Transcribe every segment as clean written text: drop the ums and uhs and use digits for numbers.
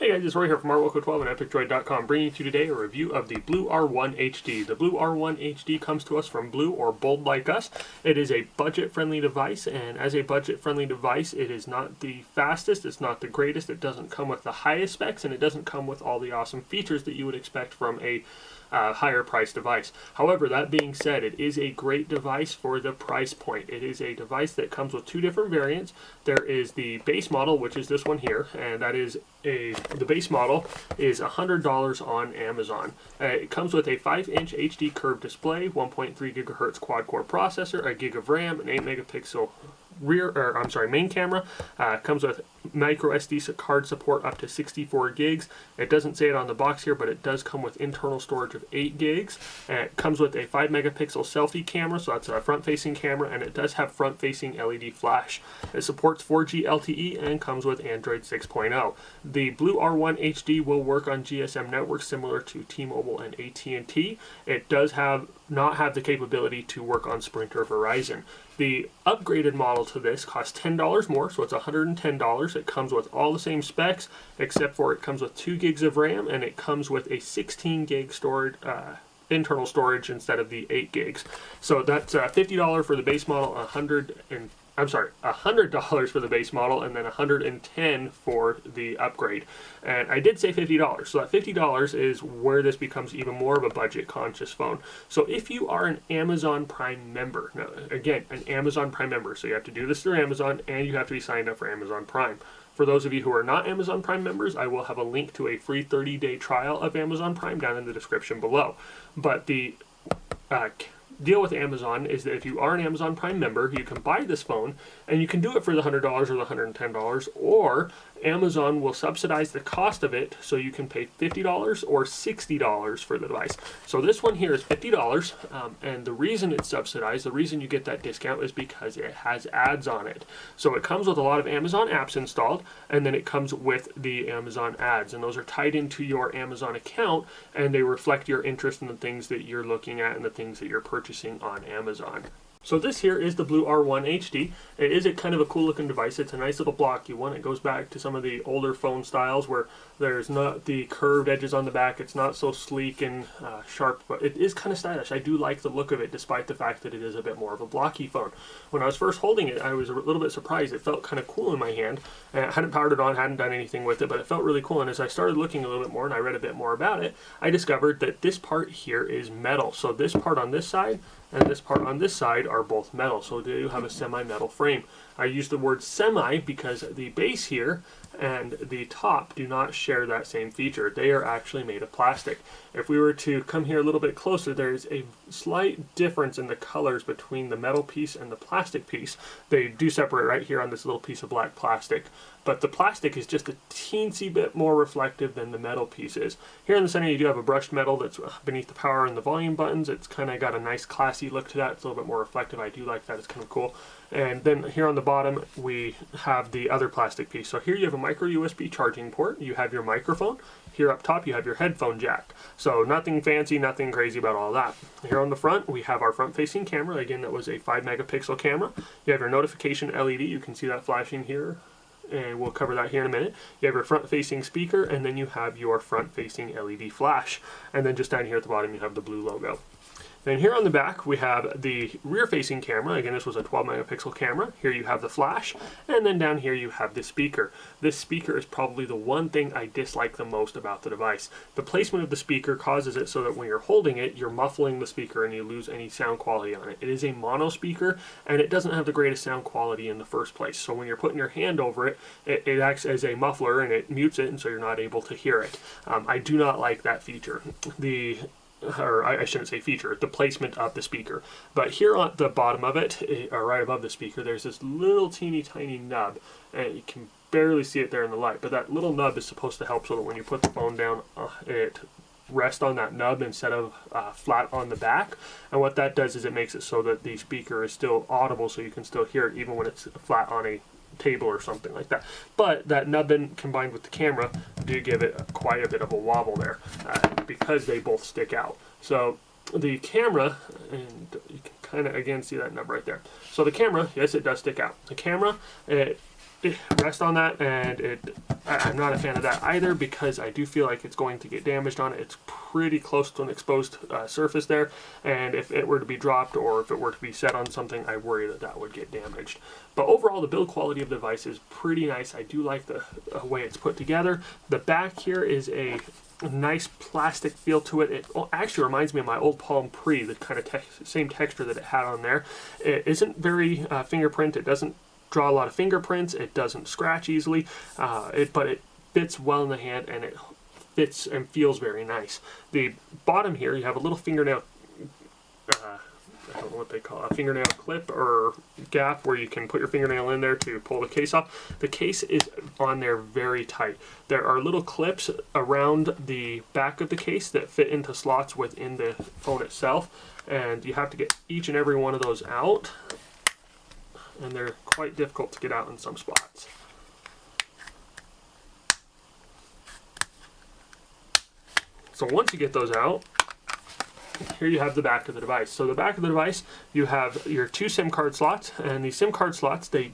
Hey guys, it's Roy here from RWilco12 and EpicDroid.com, bringing to you today a review of the BLU R1 HD. The BLU R1 HD comes to us from Blue or Bold Like Us. It is a budget-friendly device, and as a budget-friendly device, it is not the fastest, it's not the greatest, it doesn't come with the highest specs, and it doesn't come with all the awesome features that you would expect from a higher price device. However, that being said, it is a great device for the price point. It is a device that comes with two different variants. There is the base model, which is this one here, and that is the base model is $100 on Amazon. It comes with a 5-inch HD curved display, 1.3 gigahertz quad-core processor, a gig of RAM, an 8 megapixel main camera. Comes with micro SD card support up to 64 gigs. It doesn't say it on the box here, but it does come with internal storage of 8 gigs. It comes with a 5 megapixel selfie camera, so that's a front-facing camera, and it does have front-facing LED flash. It supports 4G LTE and comes with Android 6.0. The BLU R1 HD will work on GSM networks similar to T-Mobile and AT&T. It does not have the capability to work on Sprint or Verizon. The upgraded model to this costs $10 more, so it's $110. It comes with all the same specs, except for it comes with 2 gigs of RAM, and it comes with a 16 gig storage, internal storage instead of the 8 gigs. So that's $50 for the base model, $100 for the base model, and then $110 for the upgrade. And I did say $50, so that $50 is where this becomes even more of a budget-conscious phone. So if you are an Amazon Prime member, now again, an Amazon Prime member, so you have to do this through Amazon, and you have to be signed up for Amazon Prime. For those of you who are not Amazon Prime members, I will have a link to a free 30-day trial of Amazon Prime down in the description below. But the deal with Amazon is that if you are an Amazon Prime member, you can buy this phone and you can do it for the $100 or the $110, or Amazon will subsidize the cost of it, so you can pay $50 or $60 for the device. So this one here is $50, and the reason it's subsidized, the reason you get that discount is because it has ads on it. So it comes with a lot of Amazon apps installed, and then it comes with the Amazon ads, and those are tied into your Amazon account, and they reflect your interest in the things that you're looking at and the things that you're purchasing on Amazon. So this here is the BLU R1 HD. It is a kind of a cool looking device. It's a nice little blocky one. It goes back to some of the older phone styles where there's not the curved edges on the back. It's not so sleek and sharp, but it is kind of stylish. I do like the look of it despite the fact that it is a bit more of a blocky phone. When I was first holding it, I was a little bit surprised. It felt kind of cool in my hand. And I hadn't powered it on, hadn't done anything with it, but it felt really cool. And as I started looking a little bit more and I read a bit more about it, I discovered that this part here is metal. So this part on this side and this part on this side are both metal, so they do have a semi-metal frame. I use the word semi because the base here and the top do not share that same feature. They are actually made of plastic. If we were to come here a little bit closer, there's a slight difference in the colors between the metal piece and the plastic piece. They do separate right here on this little piece of black plastic, but the plastic is just a teensy bit more reflective than the metal piece is. Here in the center you do have a brushed metal that's beneath the power and the volume buttons. It's kind of got a nice classy look to that. It's a little bit more reflective. I do like that. It's kind of cool. And then here on the bottom we have the other plastic piece. So here you have a micro USB charging port. You have your microphone. Here up top you have your headphone jack. So nothing fancy, nothing crazy about all that. Here on the front we have our front facing camera. Again, that was a 5 megapixel camera. You have your notification LED. You can see that flashing here, and we'll cover that here in a minute. You have your front-facing speaker, and then you have your front-facing LED flash. And then just down here at the bottom you have the Blue logo. Then here on the back we have the rear-facing camera. Again, this was a 12 megapixel camera. Here you have the flash, and then down here you have the speaker. This speaker is probably the one thing I dislike the most about the device. The placement of the speaker causes it so that when you're holding it, you're muffling the speaker and you lose any sound quality on it. It is a mono speaker, and it doesn't have the greatest sound quality in the first place. So when you're putting your hand over it, it acts as a muffler and it mutes it, and so you're not able to hear it. I do not like that feature. I shouldn't say feature, the placement of the speaker. But here on the bottom of it, or right above the speaker, there's this little teeny tiny nub, and you can barely see it there in the light, but that little nub is supposed to help so that when you put the phone down, it rests on that nub instead of flat on the back. And what that does is it makes it so that the speaker is still audible, so you can still hear it even when it's flat on a table or something like that. But that nubbin combined with the camera do give it quite a bit of a wobble there because they both stick out. So the camera, and you can kind of again see that nub right there. So the camera, yes, it does stick out. The camera, it rest on that, and I'm not a fan of that either, because I do feel like it's going to get damaged on it. It's pretty close to an exposed surface there, and if it were to be dropped or if it were to be set on something, I worry that that would get damaged. But overall, the build quality of the device is pretty nice. I do like the way it's put together. The back here is a nice plastic feel to it. It actually reminds me of my old Palm Pre, the kind of same texture that it had on there. It isn't very fingerprint. It doesn't draw a lot of fingerprints. It doesn't scratch easily, but it fits well in the hand, and it fits and feels very nice. The bottom here, you have a little fingernail, I don't know what they call it, a fingernail clip or gap where you can put your fingernail in there to pull the case off. The case is on there very tight. There are little clips around the back of the case that fit into slots within the phone itself, and you have to get each and every one of those out, and they're quite difficult to get out in some spots. So once you get those out, here you have the back of the device. So the back of the device, you have your 2 SIM card slots, and these SIM card slots, they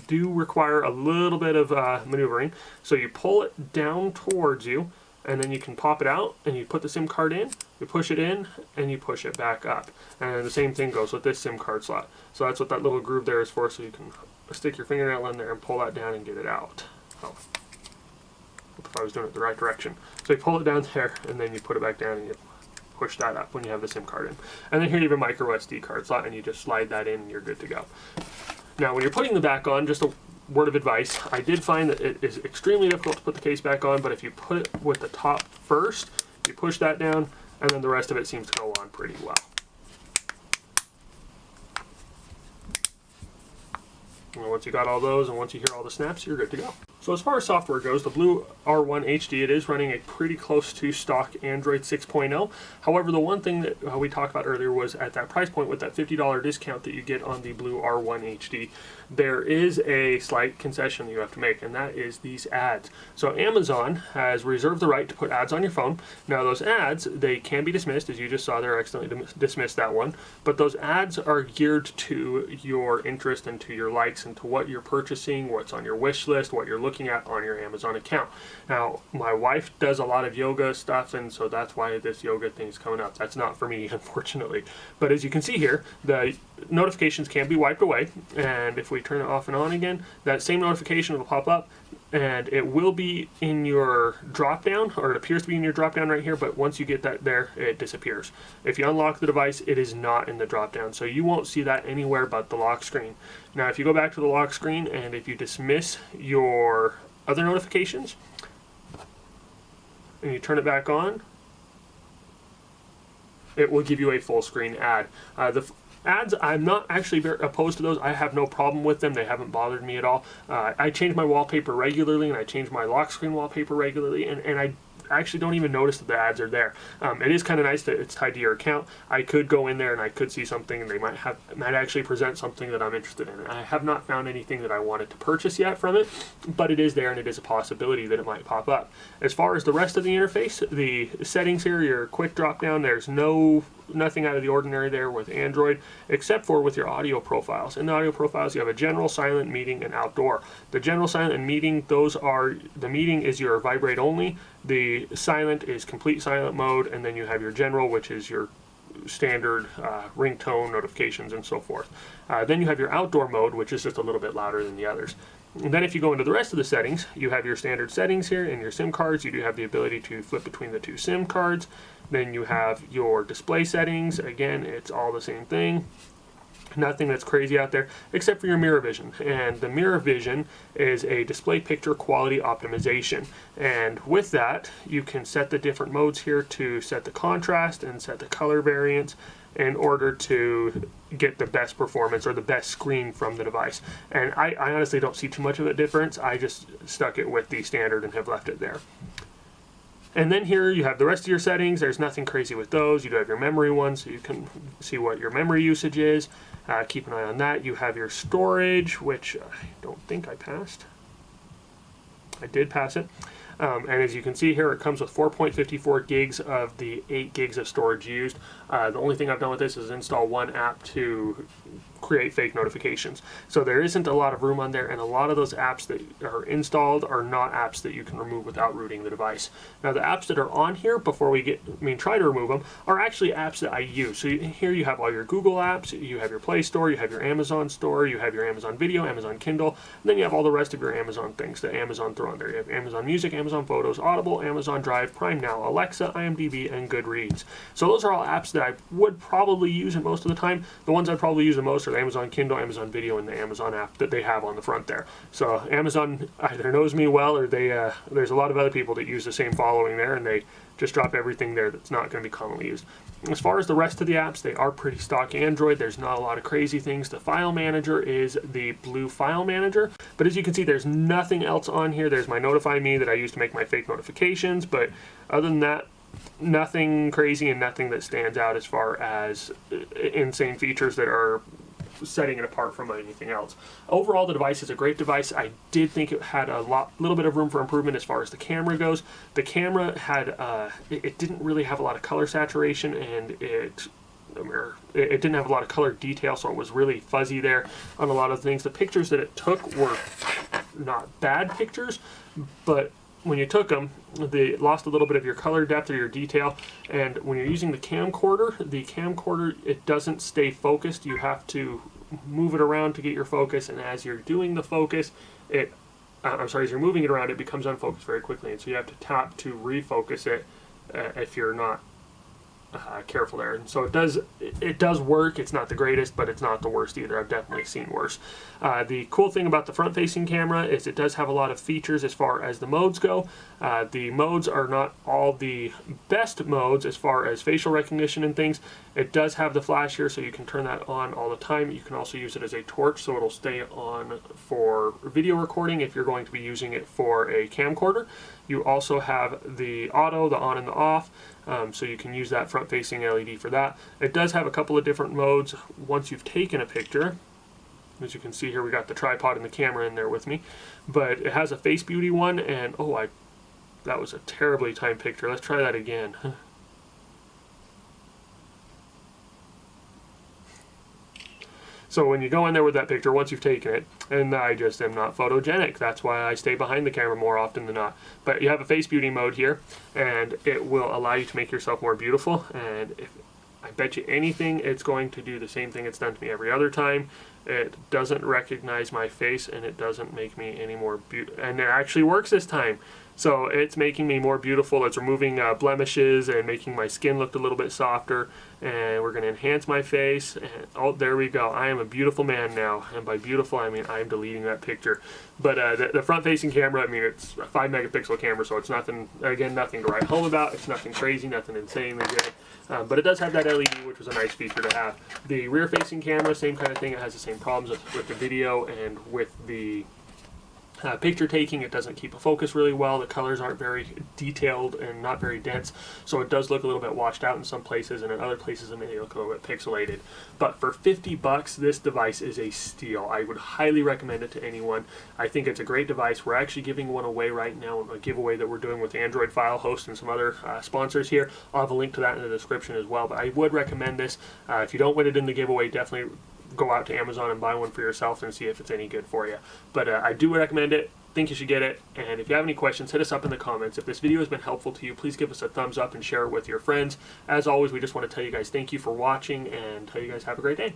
do require a little bit of maneuvering. So you pull it down towards you, and then you can pop it out, and you put the SIM card in, you push it in, and you push it back up. And the same thing goes with this SIM card slot. So that's what that little groove there is for, so you can stick your fingernail in there and pull that down and get it out. Oh, if I was doing it the right direction. So you pull it down there, and then you put it back down, and you push that up when you have the SIM card in. And then here you have a micro SD card slot, and you just slide that in and you're good to go. Now when you're putting the back on, just a word of advice, I did find that it is extremely difficult to put the case back on, but if you put it with the top first, you push that down, and then the rest of it seems to go on pretty well. And once you got all those, and once you hear all the snaps, you're good to go. So as far as software goes, the BLU R1 HD, it is running a pretty close to stock Android 6.0. However, the one thing that we talked about earlier was at that price point with that $50 discount that you get on the BLU R1 HD, there is a slight concession that you have to make, and that is these ads. So Amazon has reserved the right to put ads on your phone. Now those ads, they can be dismissed, as you just saw there, I accidentally dismissed that one, but those ads are geared to your interest and to your likes and to what you're purchasing, what's on your wish list, what you're looking at on your Amazon account. Now, my wife does a lot of yoga stuff, and so that's why this yoga thing's coming up. That's not for me, unfortunately. But as you can see here, the notifications can be wiped away, and if we turn it off and on again, that same notification will pop up, and it will be in your drop down, or it appears to be in your drop down right here, but once you get that there, it disappears. If you unlock the device, it is not in the drop down, so you won't see that anywhere but the lock screen. Now if you go back to the lock screen, and if you dismiss your other notifications, and you turn it back on, it will give you a full screen ad. The ads, I'm not actually very opposed to those. I have no problem with them. They haven't bothered me at all. I change my wallpaper regularly, and I change my lock screen wallpaper regularly, and I actually don't even notice that the ads are there. It is kind of nice that it's tied to your account. I could go in there and I could see something, and they might actually present something that I'm interested in. I have not found anything that I wanted to purchase yet from it, but it is there, and it is a possibility that it might pop up. As far as the rest of the interface, the settings here, your quick drop down, there's nothing out of the ordinary there with Android, except for with your audio profiles. In the audio profiles, you have a general, silent, meeting, and outdoor. The general, silent, and meeting, the meeting is your vibrate only. The silent is complete silent mode, and then you have your general, which is your standard ringtone notifications and so forth. Then you have your outdoor mode, which is just a little bit louder than the others. And then if you go into the rest of the settings, you have your standard settings here and your SIM cards. You do have the ability to flip between the 2 SIM cards. Then you have your display settings. Again, it's all the same thing. Nothing that's crazy out there except for your mirror vision, and the mirror vision is a display picture quality optimization, and with that you can set the different modes here to set the contrast and set the color variance in order to get the best performance or the best screen from the device. And I honestly don't see too much of a difference. I just stuck it with the standard and have left it there. And then here you have the rest of your settings. There's nothing crazy with those. You do have your memory ones, so you can see what your memory usage is. Keep an eye on that. You have your storage, which I don't think I passed. I did pass it. And as you can see here, it comes with 4.54 gigs of the 8 gigs of storage used. The only thing I've done with this is install one app to create fake notifications. So there isn't a lot of room on there, and a lot of those apps that are installed are not apps that you can remove without rooting the device. Now the apps that are on here before we try to remove them, are actually apps that I use. So here you have all your Google apps, you have your Play Store, you have your Amazon Store, you have your Amazon Video, Amazon Kindle, and then you have all the rest of your Amazon things that Amazon throw on there. You have Amazon Music, Amazon Photos, Audible, Amazon Drive, Prime Now, Alexa, IMDb, and Goodreads. So those are all apps that I would probably use it most of the time. The ones I probably use the most are the Amazon Kindle, Amazon Video, and the Amazon app that they have on the front there. So Amazon either knows me well, or there's a lot of other people that use the same following there, and they just drop everything there that's not going to be commonly used. As far as the rest of the apps, they are pretty stock Android. There's not a lot of crazy things. The file manager is the BLU File Manager, but as you can see, there's nothing else on here. There's my Notify Me that I use to make my fake notifications, but other than that, nothing crazy and nothing that stands out as far as insane features that are setting it apart from anything else. Overall, the device is a great device. I did think it had a little bit of room for improvement as far as the camera goes. The camera had it didn't really have a lot of color saturation, and it didn't have a lot of color detail, so it was really fuzzy there on a lot of things. The pictures that it took were not bad pictures, but when you took them, they lost a little bit of your color depth or your detail. And when you're using the camcorder, it doesn't stay focused. You have to move it around to get your focus, and as you're doing the focus, as you're moving it around, it becomes unfocused very quickly, and so you have to tap to refocus it if you're not careful there. And so it does work. It's not the greatest, but it's not the worst either. I've definitely seen worse. The cool thing about the front-facing camera is it does have a lot of features as far as the modes go. The modes are not all the best modes as far as facial recognition and things. It does have the flash here, so you can turn that on all the time. You can also use it as a torch, so it'll stay on for video recording if you're going to be using it for a camcorder. You also have the auto, the on and the off, so you can use that front-facing LED for that. It does have a couple of different modes once you've taken a picture. As you can see here, we got the tripod and the camera in there with me. But it has a face beauty one, and that was a terribly timed picture. Let's try that again. So when you go in there with that picture, once you've taken it, and I just am not photogenic. That's why I stay behind the camera more often than not. But you have a face beauty mode here, and it will allow you to make yourself more beautiful. And I bet you anything, it's going to do the same thing it's done to me every other time. It doesn't recognize my face, and it doesn't make me any more beautiful. And it actually works this time. So it's making me more beautiful. It's removing blemishes and making my skin look a little bit softer. And we're going to enhance my face. And, oh, there we go. I am a beautiful man now. And by beautiful, I mean I'm deleting that picture. But the front-facing camera, I mean, it's a 5-megapixel camera, so it's nothing to write home about. It's nothing crazy, nothing insanely good. But it does have that LED, which was a nice feature to have. The rear-facing camera, same kind of thing. It has the same problems with the video and with the picture taking. It doesn't keep a focus really well. The colors aren't very detailed and not very dense, so it does look a little bit washed out in some places, and in other places it may look a little bit pixelated. But for $50, this device is a steal. I would highly recommend it to anyone. I think it's a great device. We're actually giving one away right now, a giveaway that we're doing with Android File Host and some other sponsors here. I'll have a link to that in the description as well, but I would recommend this. If you don't win it in the giveaway, definitely go out to Amazon and buy one for yourself and see if it's any good for you. But I do recommend it. Think you should get it. And if you have any questions, hit us up in the comments. If this video has been helpful to you, please give us a thumbs up and share it with your friends. As always, we just want to tell you guys thank you for watching and tell you guys have a great day.